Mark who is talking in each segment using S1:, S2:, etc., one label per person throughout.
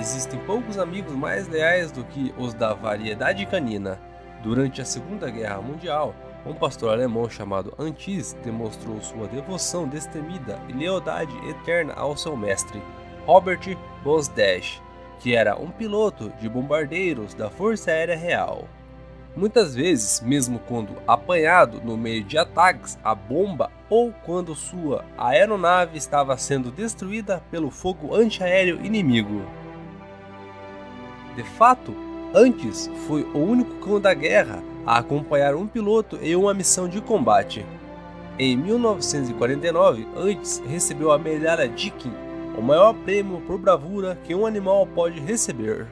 S1: existem poucos amigos mais leais do que os da variedade canina. Durante a Segunda Guerra Mundial, um pastor alemão chamado Antís demonstrou sua devoção destemida e lealdade eterna ao seu mestre, Robert Bosdash, que era um piloto de bombardeiros da Força Aérea Real. Muitas vezes, mesmo quando apanhado no meio de ataques à bomba ou quando sua aeronave estava sendo destruída pelo fogo antiaéreo inimigo. De fato, Antís foi o único cão da guerra a acompanhar um piloto em uma missão de combate. Em 1949, Antís recebeu a medalha Dickin, o maior prêmio por bravura que um animal pode receber.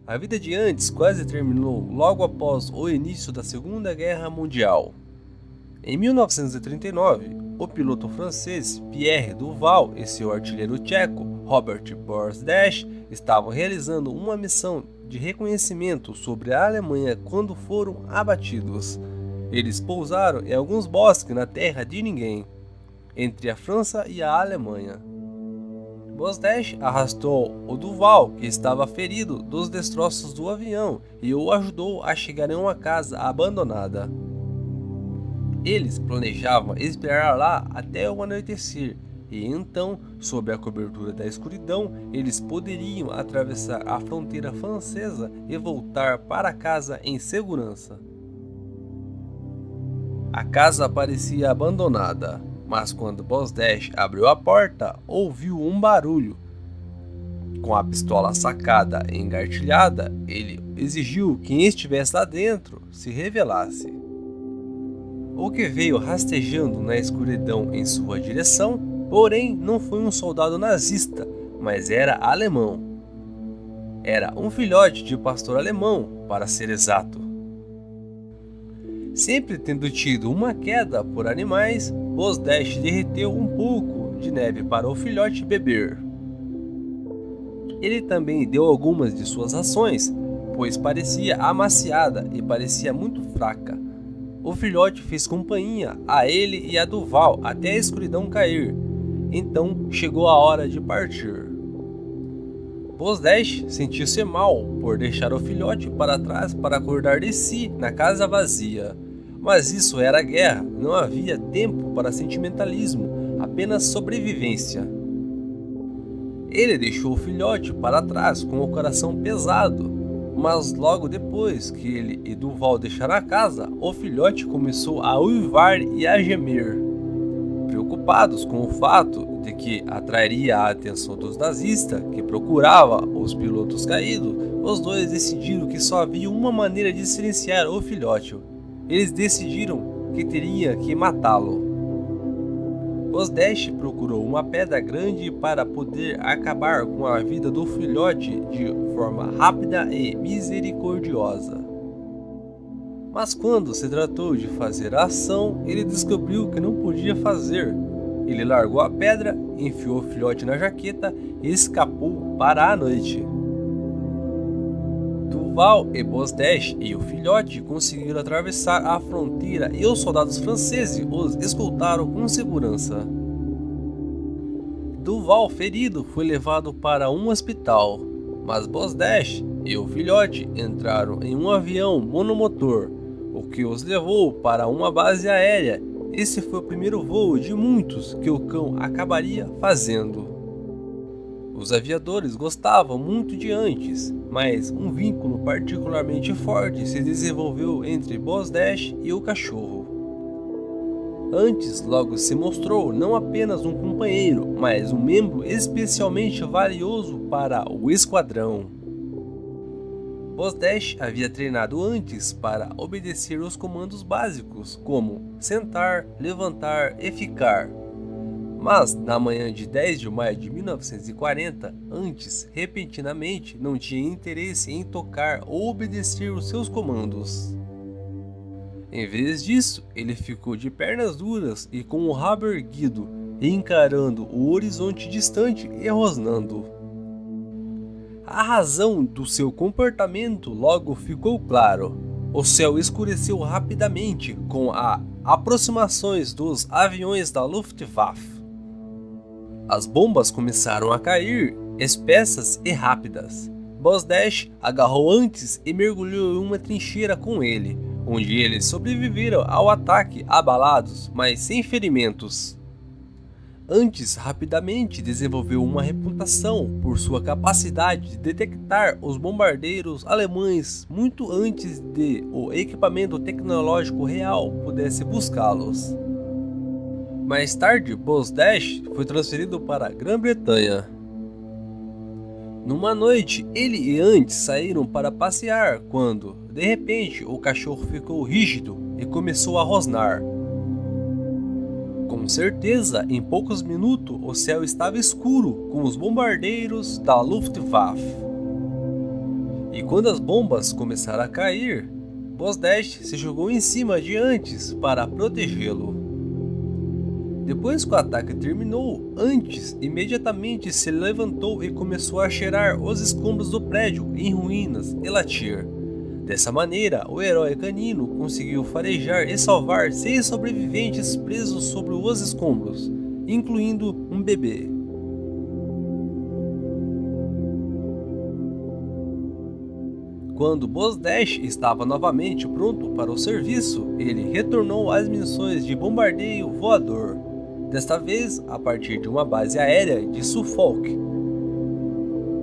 S1: A vida de Antís quase terminou logo após o início da Segunda Guerra Mundial. Em 1939, o piloto francês Pierre Duval e seu artilheiro tcheco Robert Bosdash estavam realizando uma missão de reconhecimento sobre a Alemanha quando foram abatidos. Eles pousaram em alguns bosques na terra de ninguém, entre a França e a Alemanha. Bosdash arrastou o Duval, que estava ferido, dos destroços do avião e o ajudou a chegar em uma casa abandonada. Eles planejavam esperar lá até o anoitecer, e então, sob a cobertura da escuridão, eles poderiam atravessar a fronteira francesa e voltar para casa em segurança. A casa parecia abandonada, mas quando Bosdash abriu a porta, ouviu um barulho. Com a pistola sacada e engatilhada, ele exigiu que quem estivesse lá dentro se revelasse. O que veio rastejando na escuridão em sua direção, porém, não foi um soldado nazista, mas era alemão. Era um filhote de pastor alemão, para ser exato. Sempre tendo tido uma queda por animais, Bosdash derreteu um pouco de neve para o filhote beber. Ele também deu algumas de suas rações, pois parecia amaciada e parecia muito fraca. O filhote fez companhia a ele e a Duval até a escuridão cair. Então chegou a hora de partir. Bosdash sentiu-se mal por deixar o filhote para trás para acordar de si na casa vazia. Mas isso era guerra, não havia tempo para sentimentalismo, apenas sobrevivência. Ele deixou o filhote para trás com o coração pesado, mas logo depois que ele e Duval deixaram a casa, o filhote começou a uivar e a gemer. Preocupados com o fato de que atrairia a atenção dos nazistas que procuravam os pilotos caídos, os dois decidiram que só havia uma maneira de silenciar o filhote. Eles decidiram que teria que matá-lo. Bosdash procurou uma pedra grande para poder acabar com a vida do filhote de forma rápida e misericordiosa. Mas quando se tratou de fazer a ação, ele descobriu que não podia fazer. Ele largou a pedra, enfiou o filhote na jaqueta e escapou para a noite. Duval e Bosdash e o filhote conseguiram atravessar a fronteira e os soldados franceses os escoltaram com segurança. Duval, ferido, foi levado para um hospital, mas Bosdash e o filhote entraram em um avião monomotor, o que os levou para uma base aérea. Esse foi o primeiro voo de muitos que o cão acabaria fazendo. Os aviadores gostavam muito de Antís, mas um vínculo particularmente forte se desenvolveu entre Bosdash e o cachorro. Antís logo se mostrou não apenas um companheiro, mas um membro especialmente valioso para o esquadrão. Bosdash havia treinado Antís para obedecer os comandos básicos, como sentar, levantar e ficar. Mas, na manhã de 10 de maio de 1940, Antís repentinamente não tinha interesse em tocar ou obedecer os seus comandos. Em vez disso, ele ficou de pernas duras e com o rabo erguido, encarando o horizonte distante e rosnando. A razão do seu comportamento logo ficou claro. O céu escureceu rapidamente com as aproximações dos aviões da Luftwaffe. As bombas começaram a cair, espessas e rápidas. Boss Dash agarrou Antes e mergulhou em uma trincheira com ele, onde eles sobreviveram ao ataque abalados, mas sem ferimentos. Antes rapidamente desenvolveu uma reputação por sua capacidade de detectar os bombardeiros alemães muito antes de o equipamento tecnológico real pudesse buscá-los. Mais tarde, Boss Dash foi transferido para a Grã-Bretanha. Numa noite, ele e Antes saíram para passear quando, de repente, o cachorro ficou rígido e começou a rosnar. Com certeza, em poucos minutos, o céu estava escuro com os bombardeiros da Luftwaffe. E quando as bombas começaram a cair, Boss Dash se jogou em cima de Antes para protegê-lo. Depois que o ataque terminou, Antes imediatamente se levantou e começou a cheirar os escombros do prédio em ruínas e latir. Dessa maneira, o herói canino conseguiu farejar e salvar 6 sobreviventes presos sobre os escombros, incluindo um bebê. Quando Boss Dash estava novamente pronto para o serviço, ele retornou às missões de bombardeio voador, desta vez a partir de uma base aérea de Suffolk.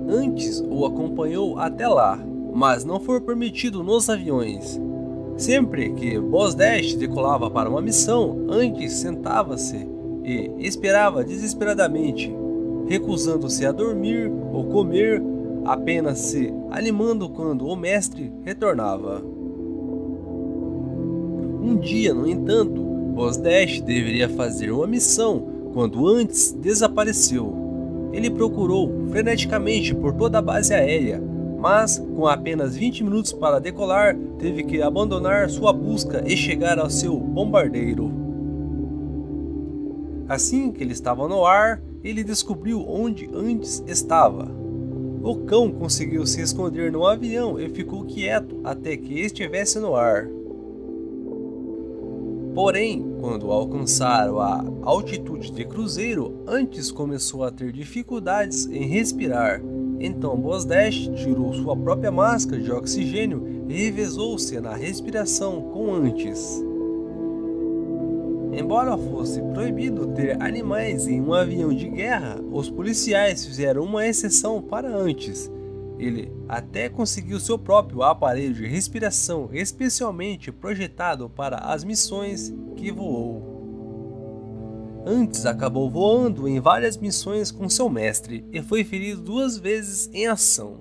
S1: Antes o acompanhou até lá, mas não foi permitido nos aviões. Sempre que Boss Dash decolava para uma missão, Antes sentava-se e esperava desesperadamente, recusando-se a dormir ou comer, apenas se animando quando o mestre retornava. Um dia, no entanto, Boss Dash deveria fazer uma missão quando Antes desapareceu. Ele procurou freneticamente por toda a base aérea, mas com apenas 20 minutos para decolar, teve que abandonar sua busca e chegar ao seu bombardeiro. Assim que ele estava no ar, ele descobriu onde Antes estava. O cão conseguiu se esconder no avião e ficou quieto até que estivesse no ar. Porém, quando alcançaram a altitude de cruzeiro, Antes começou a ter dificuldades em respirar. Então Boss Dash tirou sua própria máscara de oxigênio e revezou-se na respiração com Antes. Embora fosse proibido ter animais em um avião de guerra, os policiais fizeram uma exceção para Antes. Ele até conseguiu seu próprio aparelho de respiração especialmente projetado para as missões que voou. Antes acabou voando em várias missões com seu mestre e foi ferido 2 vezes em ação.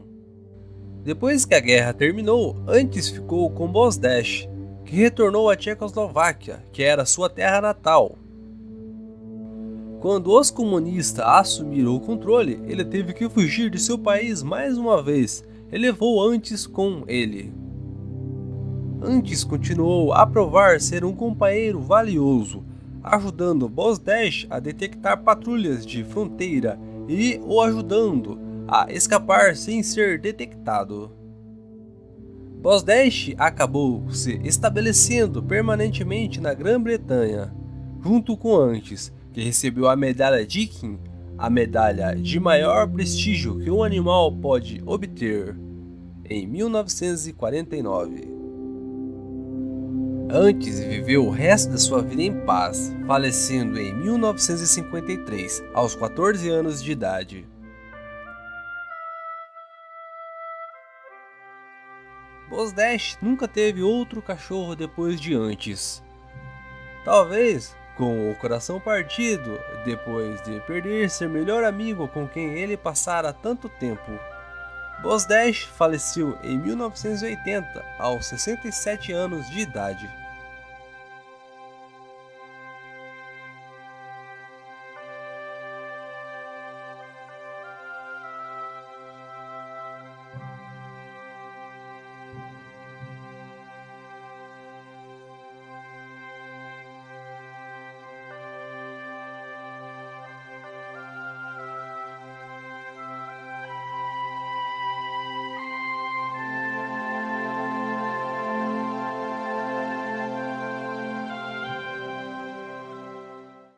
S1: Depois que a guerra terminou, Antes ficou com Boss Dash, que retornou à Tchecoslováquia, que era sua terra natal. Quando os comunistas assumiram o controle, ele teve que fugir de seu país mais uma vez e levou Antes com ele. Antes continuou a provar ser um companheiro valioso, ajudando Boss Dash a detectar patrulhas de fronteira e o ajudando a escapar sem ser detectado. Boss Dash acabou se estabelecendo permanentemente na Grã-Bretanha, junto com Antes, que recebeu a medalha Dickin, a medalha de maior prestígio que um animal pode obter, em 1949. Antes viveu o resto da sua vida em paz, falecendo em 1953, aos 14 anos de idade. Boss Dash nunca teve outro cachorro depois de Antes. Talvez com o coração partido depois de perder seu melhor amigo com quem ele passara tanto tempo. Boss Dash faleceu em 1980, aos 67 anos de idade.